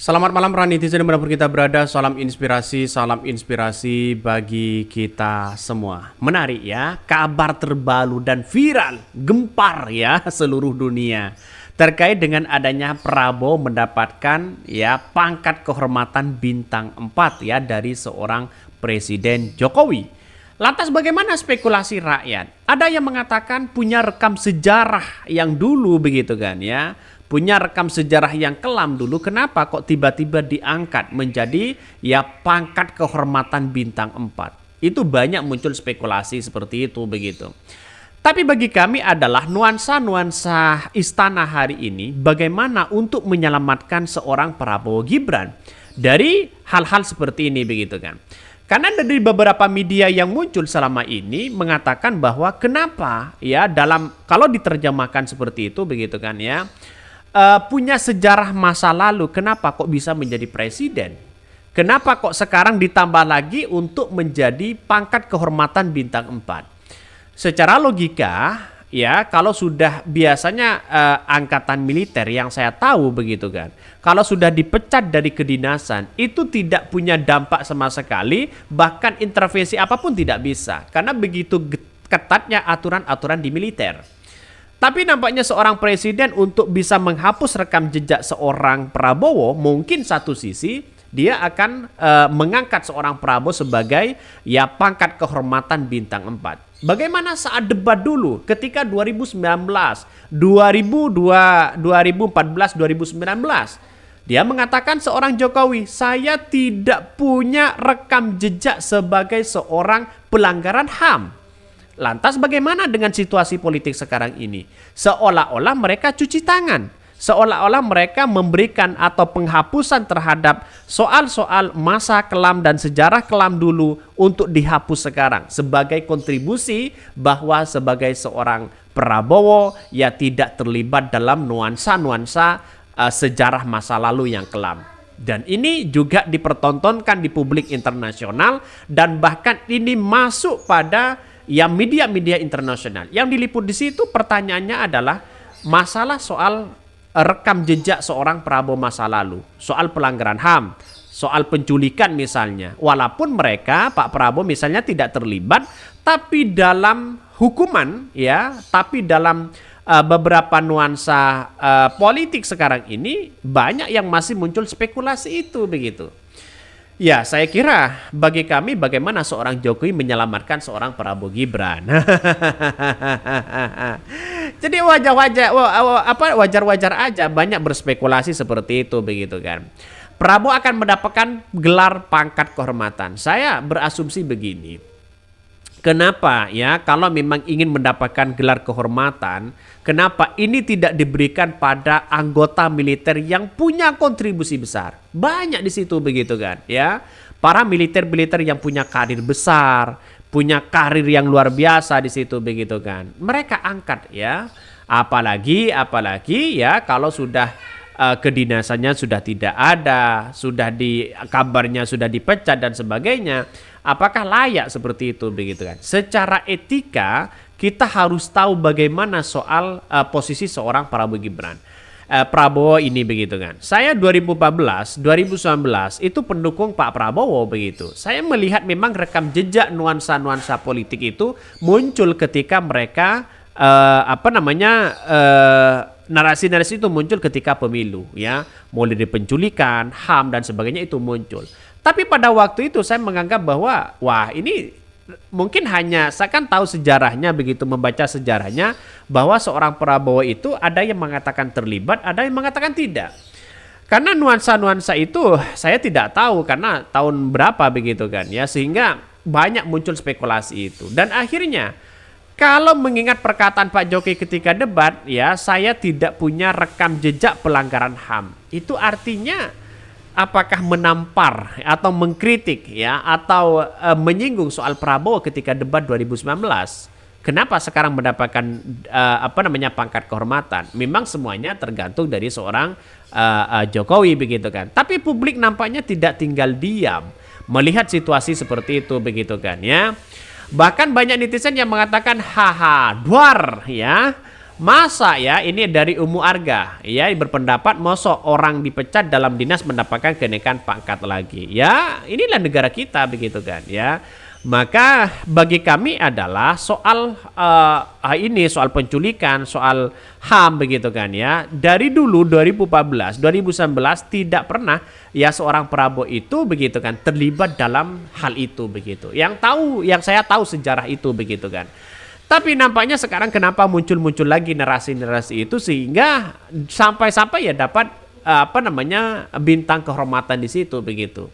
Selamat malam para netizen dimanapun kita berada. Salam inspirasi bagi kita semua. Menarik ya, kabar terbaru dan viral, gempar ya seluruh dunia terkait dengan adanya Prabowo mendapatkan ya pangkat kehormatan bintang 4 ya dari seorang Presiden Jokowi. Lantas bagaimana spekulasi rakyat? Ada yang mengatakan punya rekam sejarah yang dulu begitu kan ya. Punya rekam sejarah yang kelam dulu, kenapa kok tiba-tiba diangkat menjadi ya pangkat kehormatan bintang 4? Itu banyak muncul spekulasi seperti itu begitu. Tapi bagi kami adalah nuansa-nuansa istana hari ini bagaimana untuk menyelamatkan seorang Prabowo Gibran dari hal-hal seperti ini begitu kan. Karena dari beberapa media yang muncul selama ini mengatakan bahwa kenapa ya kalau diterjemahkan seperti itu begitu kan ya. Punya sejarah masa lalu, kenapa kok bisa menjadi presiden? Kenapa kok sekarang ditambah lagi untuk menjadi pangkat kehormatan bintang 4? Secara logika, ya kalau sudah biasanya angkatan militer yang saya tahu begitu kan, kalau sudah dipecat dari kedinasan, itu tidak punya dampak sama sekali, bahkan intervensi apapun tidak bisa. Karena begitu ketatnya aturan-aturan di militer. Tapi nampaknya seorang presiden untuk bisa menghapus rekam jejak seorang Prabowo, mungkin satu sisi dia akan mengangkat seorang Prabowo sebagai ya pangkat kehormatan bintang 4. Bagaimana saat debat dulu ketika 2019, 2014, 2019. Dia mengatakan seorang Jokowi, saya tidak punya rekam jejak sebagai seorang pelanggaran HAM. Lantas bagaimana dengan situasi politik sekarang ini? Seolah-olah mereka cuci tangan. Seolah-olah mereka memberikan atau penghapusan terhadap soal-soal masa kelam dan sejarah kelam dulu untuk dihapus sekarang. Sebagai kontribusi bahwa sebagai seorang Prabowo ya tidak terlibat dalam nuansa-nuansa sejarah masa lalu yang kelam. Dan ini juga dipertontonkan di publik internasional dan bahkan ini masuk pada ya media-media internasional. Yang diliput di situ pertanyaannya adalah masalah soal rekam jejak seorang Prabowo masa lalu, soal pelanggaran HAM, soal penculikan misalnya. Walaupun mereka Pak Prabowo misalnya tidak terlibat, tapi dalam hukuman ya, tapi dalam beberapa nuansa politik sekarang ini banyak yang masih muncul spekulasi itu begitu. Ya, saya kira bagi kami bagaimana seorang Jokowi menyelamatkan seorang Prabowo Gibran. Jadi wajar-wajar aja banyak berspekulasi seperti itu begitu kan. Prabowo akan mendapatkan gelar pangkat kehormatan. Saya berasumsi begini. Kenapa ya kalau memang ingin mendapatkan gelar kehormatan, kenapa ini tidak diberikan pada anggota militer yang punya kontribusi besar? Banyak di situ begitu kan ya. Para militer-militer yang punya karir besar, punya karir yang luar biasa di situ begitu kan. Mereka angkat ya. Apalagi ya kalau sudah kedinasannya sudah tidak ada, kabarnya sudah dipecat dan sebagainya. Apakah layak seperti itu begitu kan? Secara etika kita harus tahu bagaimana soal posisi seorang Prabowo Gibran. Prabowo ini begitu kan. Saya 2014, 2019 itu pendukung Pak Prabowo begitu. Saya melihat memang rekam jejak nuansa-nuansa politik itu muncul ketika mereka narasi-narasi itu muncul ketika pemilu ya, mulai dari penculikan, HAM dan sebagainya itu muncul. Tapi pada waktu itu saya menganggap bahwa wah ini mungkin saya kan tahu sejarahnya begitu, membaca sejarahnya bahwa seorang Prabowo itu ada yang mengatakan terlibat, ada yang mengatakan tidak. Karena nuansa-nuansa itu saya tidak tahu karena tahun berapa begitu kan ya, sehingga banyak muncul spekulasi itu. Dan akhirnya kalau mengingat perkataan Pak Jokowi ketika debat ya, saya tidak punya rekam jejak pelanggaran HAM. Itu artinya apakah menampar atau mengkritik ya atau menyinggung soal Prabowo ketika debat 2019? Kenapa sekarang mendapatkan pangkat kehormatan? Memang semuanya tergantung dari seorang Jokowi begitu kan. Tapi publik nampaknya tidak tinggal diam melihat situasi seperti itu begitu kan ya. Bahkan banyak netizen yang mengatakan haha duar ya. Masa ya ini dari Umu Arga ya berpendapat mosok orang dipecat dalam dinas mendapatkan kenaikan pangkat lagi. Ya, inilah negara kita begitu kan ya. Maka bagi kami adalah soal ini soal penculikan, soal HAM begitu kan ya. Dari dulu 2014, 2019 tidak pernah ya seorang Prabowo itu begitu kan terlibat dalam hal itu begitu. Yang saya tahu sejarah itu begitu kan. Tapi nampaknya sekarang kenapa muncul-muncul lagi narasi-narasi itu sehingga sampai-sampai ya dapat bintang kehormatan di situ begitu.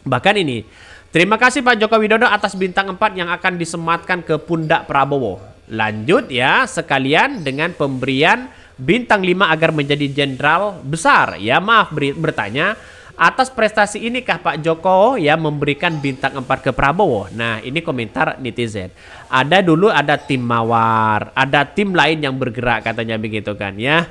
Bahkan ini, terima kasih Pak Joko Widodo atas bintang 4 yang akan disematkan ke pundak Prabowo. Lanjut ya sekalian dengan pemberian bintang 5 agar menjadi jenderal besar. Ya maaf bertanya, atas prestasi ini kah Pak Joko ya memberikan bintang 4 ke Prabowo? Nah ini komentar netizen. Dulu ada tim Mawar, ada tim lain yang bergerak katanya begitu kan ya.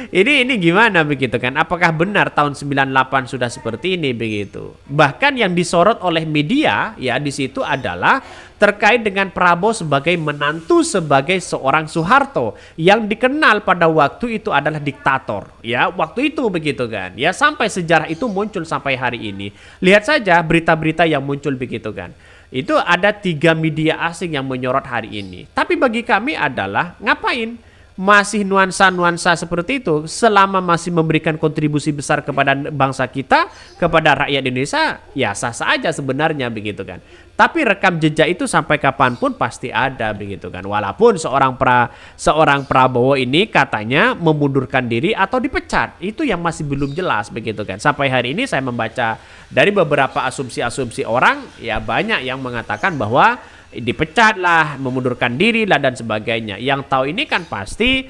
Ini gimana begitu kan? Apakah benar tahun 98 sudah seperti ini begitu? Bahkan yang disorot oleh media ya di situ adalah terkait dengan Prabowo sebagai menantu sebagai seorang Soeharto yang dikenal pada waktu itu adalah diktator. Ya, waktu itu begitu kan. Ya, sampai sejarah itu muncul sampai hari ini. Lihat saja berita-berita yang muncul begitu kan. Itu ada 3 media asing yang menyorot hari ini. Tapi bagi kami adalah ngapain? Masih nuansa-nuansa seperti itu selama masih memberikan kontribusi besar kepada bangsa kita, kepada rakyat Indonesia, ya sah-sah aja sebenarnya begitu kan. Tapi rekam jejak itu sampai kapanpun pasti ada begitu kan. Walaupun seorang Prabowo ini katanya memundurkan diri atau dipecat, itu yang masih belum jelas begitu kan. Sampai hari ini saya membaca dari beberapa asumsi-asumsi orang, ya banyak yang mengatakan bahwa dipecat lah, memundurkan diri lah dan sebagainya. Yang tahu ini kan pasti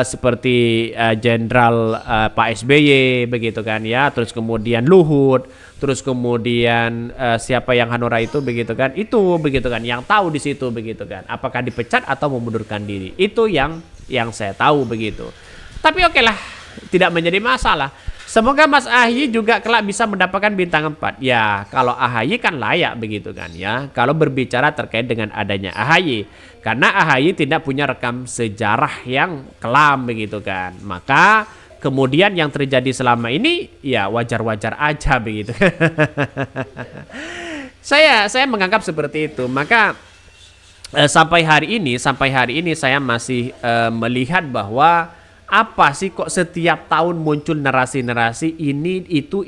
seperti Jenderal Pak SBY begitu kan ya, terus kemudian Luhut, terus kemudian siapa yang Hanura itu begitu kan, itu begitu kan yang tahu di situ begitu kan, apakah dipecat atau memundurkan diri, itu yang saya tahu begitu. Tapi oke lah, tidak menjadi masalah. Semoga Mas AHY juga kelak bisa mendapatkan bintang 4. Ya, kalau AHY kan layak begitu kan ya. Kalau berbicara terkait dengan adanya AHY. Karena AHY tidak punya rekam sejarah yang kelam begitu kan. Maka kemudian yang terjadi selama ini ya wajar-wajar aja begitu. Saya menganggap seperti itu. Maka sampai hari ini saya masih melihat bahwa apa sih kok setiap tahun muncul narasi-narasi ini itu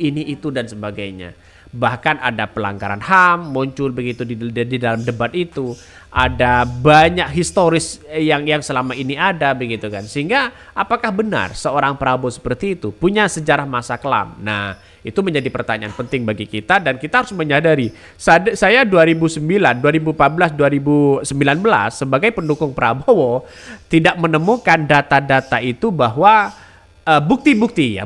dan sebagainya. Bahkan ada pelanggaran HAM muncul begitu di dalam debat itu. Ada banyak historis yang selama ini ada begitu kan. Sehingga apakah benar seorang Prabowo seperti itu punya sejarah masa kelam? Nah, itu menjadi pertanyaan penting bagi kita dan kita harus menyadari. Saya 2009, 2014, 2019 sebagai pendukung Prabowo tidak menemukan data-data itu bahwa bukti-bukti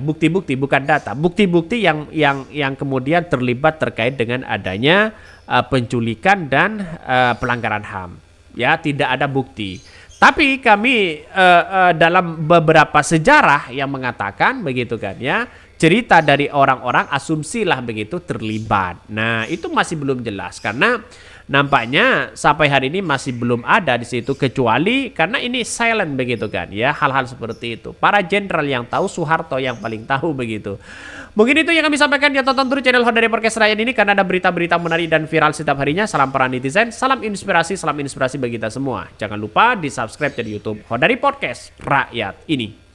bukan data, bukti-bukti yang kemudian terlibat terkait dengan adanya penculikan dan pelanggaran HAM. Ya, tidak ada bukti. Tapi kami dalam beberapa sejarah yang mengatakan begitu kan ya, cerita dari orang-orang asumsilah begitu terlibat. Nah, itu masih belum jelas karena nampaknya sampai hari ini masih belum ada di situ, kecuali karena ini silent begitu kan ya, hal-hal seperti itu. Para jenderal yang tahu, Soeharto yang paling tahu begitu. Mungkin itu yang kami sampaikan. Ya, tonton terus channel Hodari Podcast Rakyat ini karena ada berita-berita menarik dan viral setiap harinya. Salam para netizen, salam inspirasi bagi kita semua. Jangan lupa di subscribe di YouTube Hodari Podcast Rakyat ini.